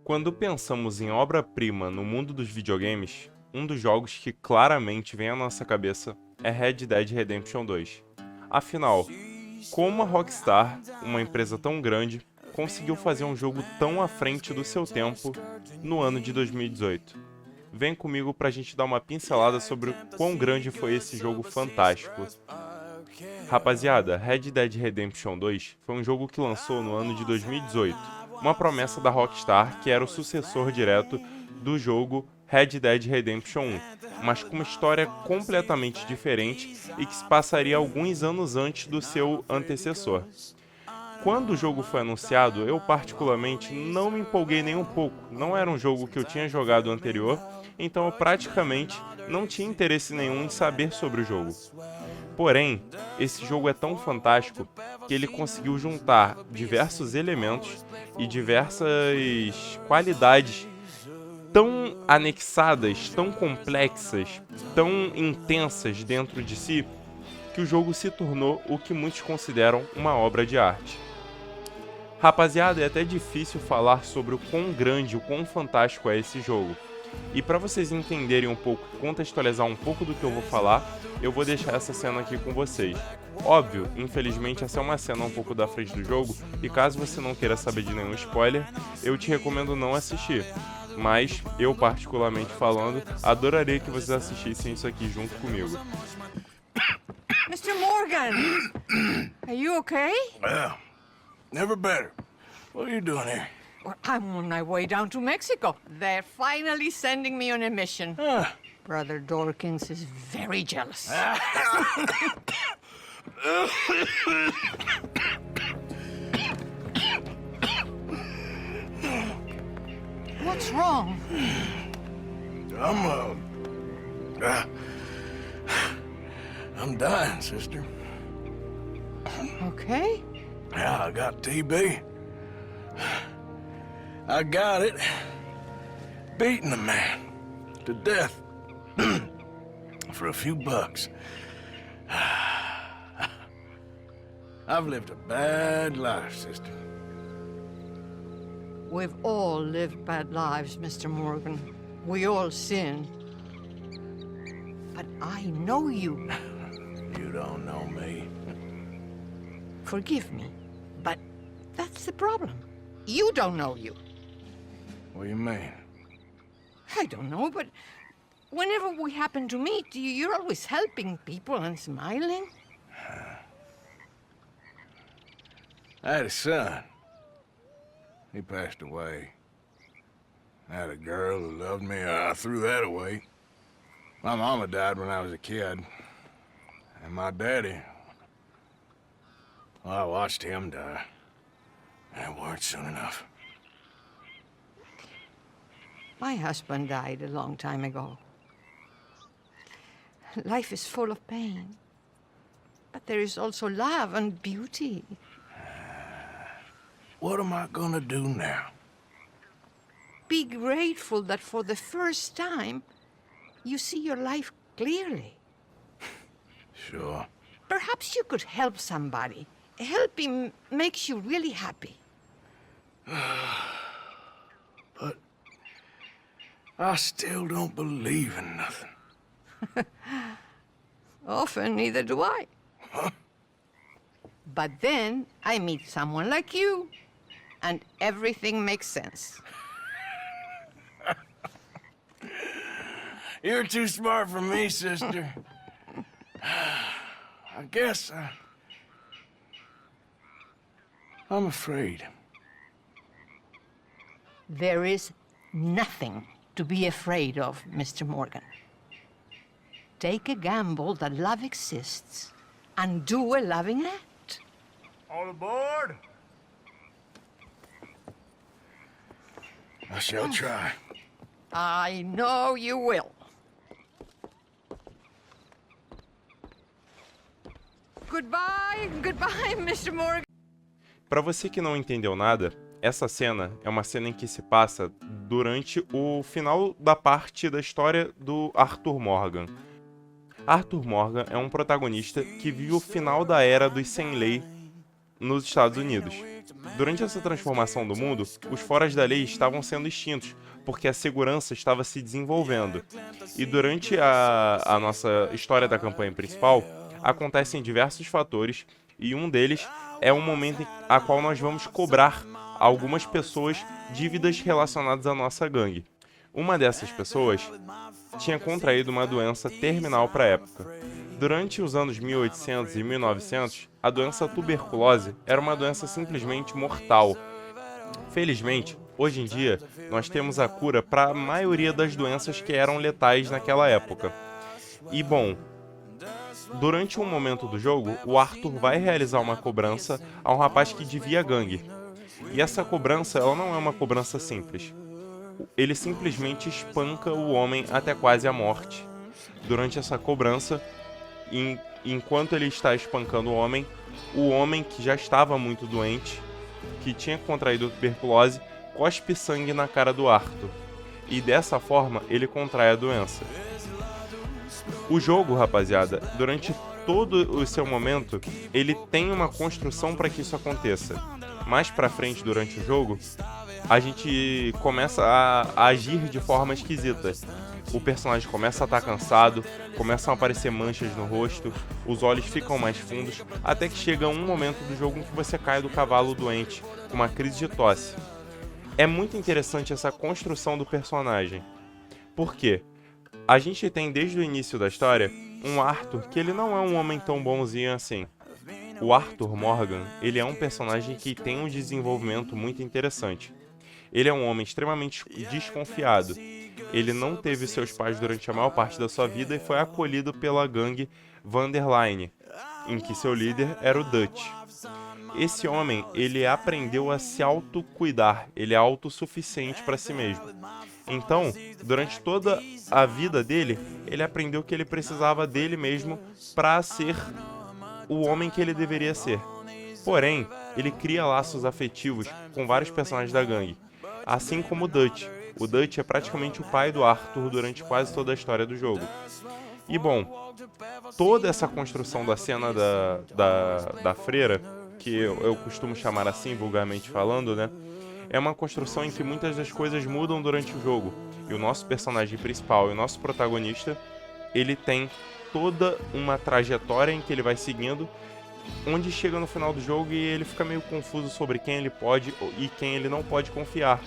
Quando pensamos em obra-prima no mundo dos videogames, um dos jogos que claramente vem à nossa cabeça é Red Dead Redemption 2. Afinal, como a Rockstar, uma empresa tão grande, conseguiu fazer um jogo tão à frente do seu tempo no ano de 2018? Vem comigo pra gente dar uma pincelada sobre o quão grande foi esse jogo fantástico. Rapaziada, Red Dead Redemption 2 foi um jogo que lançou no ano de 2018, uma promessa da Rockstar que era o sucessor direto do jogo Red Dead Redemption 1, mas com uma história completamente diferente e que se passaria alguns anos antes do seu antecessor. Quando o jogo foi anunciado, eu particularmente não me empolguei nem um pouco, não era um jogo que eu tinha jogado anterior, então eu praticamente não tinha interesse nenhum em saber sobre o jogo. Porém, esse jogo é tão fantástico que ele conseguiu juntar diversos elementos e diversas qualidades tão anexadas, tão complexas, tão intensas dentro de si, que o jogo se tornou o que muitos consideram uma obra de arte. Rapaziada, é até difícil falar sobre o quão grande, o quão fantástico é esse jogo. E para vocês entenderem um pouco, contextualizar um pouco do que eu vou falar, eu vou deixar essa cena aqui com vocês. Óbvio, infelizmente essa é uma cena um pouco da frente do jogo, e caso você não queira saber de nenhum spoiler, eu te recomendo não assistir. Mas, eu particularmente falando, adoraria que vocês assistissem isso aqui junto comigo. Mr. Morgan! Are you okay? Well, never better. What are you doing here? Well, I'm on my way down to Mexico. They're finally sending me on a mission. Brother Dorkins is very jealous. What's wrong? I'm dying, sister. Okay? Yeah, I got TB. I got it. Beating a man to death for a few bucks. I've lived a bad life, sister. We've all lived bad lives, Mr. Morgan. We all sin. But I know you. You don't know me. Forgive me, but that's the problem. You don't know you. What do you mean? I don't know, but whenever we happen to meet, you're always helping people and smiling. I had a son. He passed away. I had a girl who loved me. I threw that away. My mama died when I was a kid. And my daddy, well, I watched him die. And it weren't soon enough. My husband died a long time ago. Life is full of pain. But there is also love and beauty. What am I gonna do now? Be grateful that for the first time, you see your life clearly. Sure. Perhaps you could help somebody. Helping makes you really happy. But I still don't believe in nothing. Often, neither do I. Huh? But then I meet someone like you, and everything makes sense. You're too smart for me, sister. I guess I'm afraid. There is nothing to be afraid of, Mr. Morgan. Take a gamble that love exists and do a loving act. All aboard? I shall try. I know you will. Goodbye, Mr. Morgan. Para você que não entendeu nada, essa cena é uma cena em que se passa durante o final da parte da história do Arthur Morgan. Arthur Morgan é um protagonista que vive o final da era dos sem lei nos Estados Unidos. Durante essa transformação do mundo, os foras da lei estavam sendo extintos, porque a segurança estava se desenvolvendo. E durante a nossa história da campanha principal, acontecem diversos fatores, e um deles é um momento a qual nós vamos cobrar a algumas pessoas dívidas relacionadas à nossa gangue. Uma dessas pessoas tinha contraído uma doença terminal para a época. Durante os anos 1800 e 1900, a doença tuberculose era uma doença simplesmente mortal. Felizmente, hoje em dia, nós temos a cura para a maioria das doenças que eram letais naquela época. E bom, durante um momento do jogo, o Arthur vai realizar uma cobrança a um rapaz que devia a gangue. E essa cobrança, ela não é uma cobrança simples. Ele simplesmente espanca o homem até quase a morte. Durante essa cobrança, enquanto ele está espancando o homem que já estava muito doente, que tinha contraído tuberculose, cospe sangue na cara do Arthur. E dessa forma, ele contrai a doença. O jogo, rapaziada, durante todo o seu momento, ele tem uma construção para que isso aconteça. Mais pra frente, durante o jogo, a gente começa a agir de forma esquisita. O personagem começa a estar cansado, começam a aparecer manchas no rosto, os olhos ficam mais fundos, até que chega um momento do jogo em que você cai do cavalo doente, com uma crise de tosse. É muito interessante essa construção do personagem. Por quê? A gente tem desde o início da história um Arthur que ele não é um homem tão bonzinho assim. O Arthur Morgan, ele é um personagem que tem um desenvolvimento muito interessante. Ele é um homem extremamente desconfiado. Ele não teve seus pais durante a maior parte da sua vida e foi acolhido pela gangue Vanderline, em que seu líder era o Dutch. Esse homem, ele aprendeu a se autocuidar, ele é autossuficiente para si mesmo. Então, durante toda a vida dele, ele aprendeu que ele precisava dele mesmo para ser o homem que ele deveria ser. Porém, ele cria laços afetivos com vários personagens da gangue, assim como o Dutch. O Dutch é praticamente o pai do Arthur durante quase toda a história do jogo. E bom, toda essa construção da cena da freira, que eu costumo chamar assim, vulgarmente falando, né? É uma construção em que muitas das coisas mudam durante o jogo. E o nosso personagem principal e o nosso protagonista, ele tem toda uma trajetória em que ele vai seguindo, onde chega no final do jogo e ele fica meio confuso sobre quem ele pode e quem ele não pode confiar.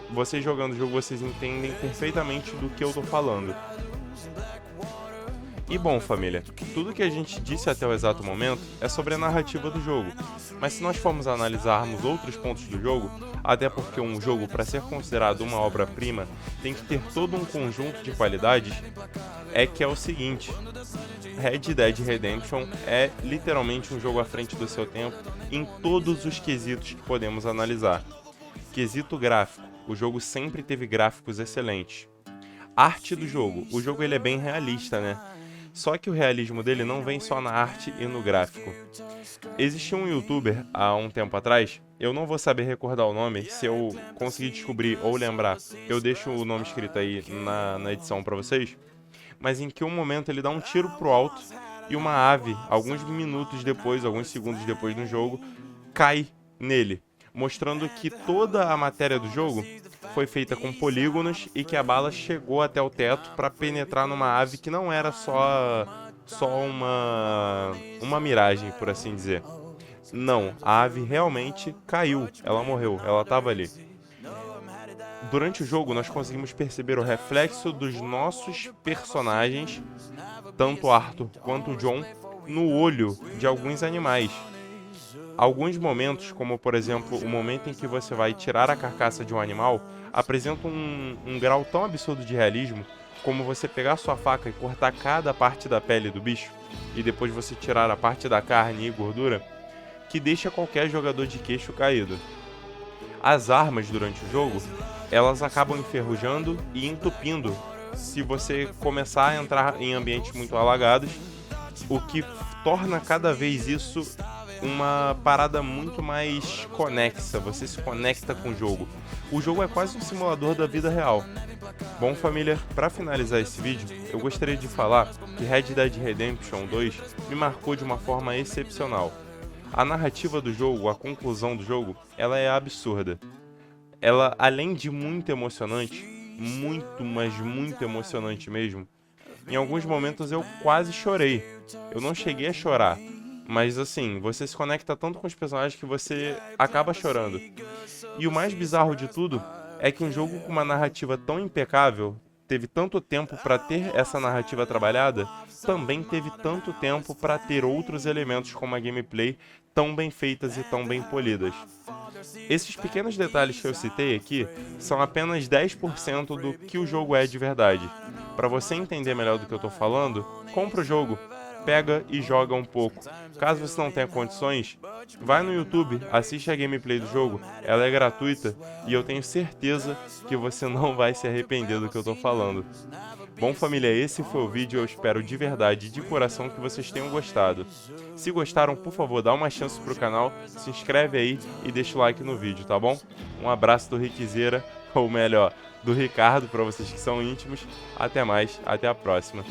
Vocês jogando o jogo, vocês entendem perfeitamente do que eu tô falando. E bom, família, tudo que a gente disse até o exato momento é sobre a narrativa do jogo. Mas se nós formos analisarmos outros pontos do jogo, até porque um jogo, para ser considerado uma obra-prima, tem que ter todo um conjunto de qualidades, é que é o seguinte: Red Dead Redemption é literalmente um jogo à frente do seu tempo em todos os quesitos que podemos analisar. Quesito gráfico, o jogo sempre teve gráficos excelentes. Arte do jogo, o jogo ele é bem realista, né? Só que o realismo dele não vem só na arte e no gráfico. Existia um youtuber há um tempo atrás, eu não vou saber recordar o nome, se eu conseguir descobrir ou lembrar, eu deixo o nome escrito aí na edição pra vocês, mas em que um momento ele dá um tiro pro alto e uma ave, alguns minutos depois, alguns segundos depois no jogo, cai nele, mostrando que toda a matéria do jogo foi feita com polígonos e que a bala chegou até o teto para penetrar numa ave que não era só uma miragem, por assim dizer. Não, a ave realmente caiu, ela morreu, ela estava ali. Durante o jogo, nós conseguimos perceber o reflexo dos nossos personagens, tanto Arthur quanto John, no olho de alguns animais. Alguns momentos, como por exemplo o momento em que você vai tirar a carcaça de um animal, apresentam um grau tão absurdo de realismo, como você pegar sua faca e cortar cada parte da pele do bicho, e depois você tirar a parte da carne e gordura, que deixa qualquer jogador de queixo caído. As armas durante o jogo, elas acabam enferrujando e entupindo se você começar a entrar em ambientes muito alagados, o que torna cada vez isso uma parada muito mais conexa, você se conecta com o jogo. O jogo é quase um simulador da vida real. Bom, família, para finalizar esse vídeo, eu gostaria de falar que Red Dead Redemption 2 me marcou de uma forma excepcional. A narrativa do jogo, a conclusão do jogo, ela é absurda. Ela, além de muito emocionante, muito, mas muito emocionante mesmo, em alguns momentos eu quase chorei. Eu não cheguei a chorar, mas assim, você se conecta tanto com os personagens que você acaba chorando. E o mais bizarro de tudo é que um jogo com uma narrativa tão impecável, teve tanto tempo para ter essa narrativa trabalhada, também teve tanto tempo para ter outros elementos como a gameplay tão bem feitas e tão bem polidas. Esses pequenos detalhes que eu citei aqui são apenas 10% do que o jogo é de verdade. Para você entender melhor do que eu estou falando, compra o jogo, pega e joga um pouco. Caso você não tenha condições, vai no YouTube, assiste a gameplay do jogo, ela é gratuita e eu tenho certeza que você não vai se arrepender do que eu estou falando. Bom, família, esse foi o vídeo, eu espero de verdade, de coração, que vocês tenham gostado. Se gostaram, por favor, dá uma chance pro canal, se inscreve aí e deixa o like no vídeo, tá bom? Um abraço do Rickzera, ou melhor, do Ricardo, para vocês que são íntimos. Até mais, até a próxima.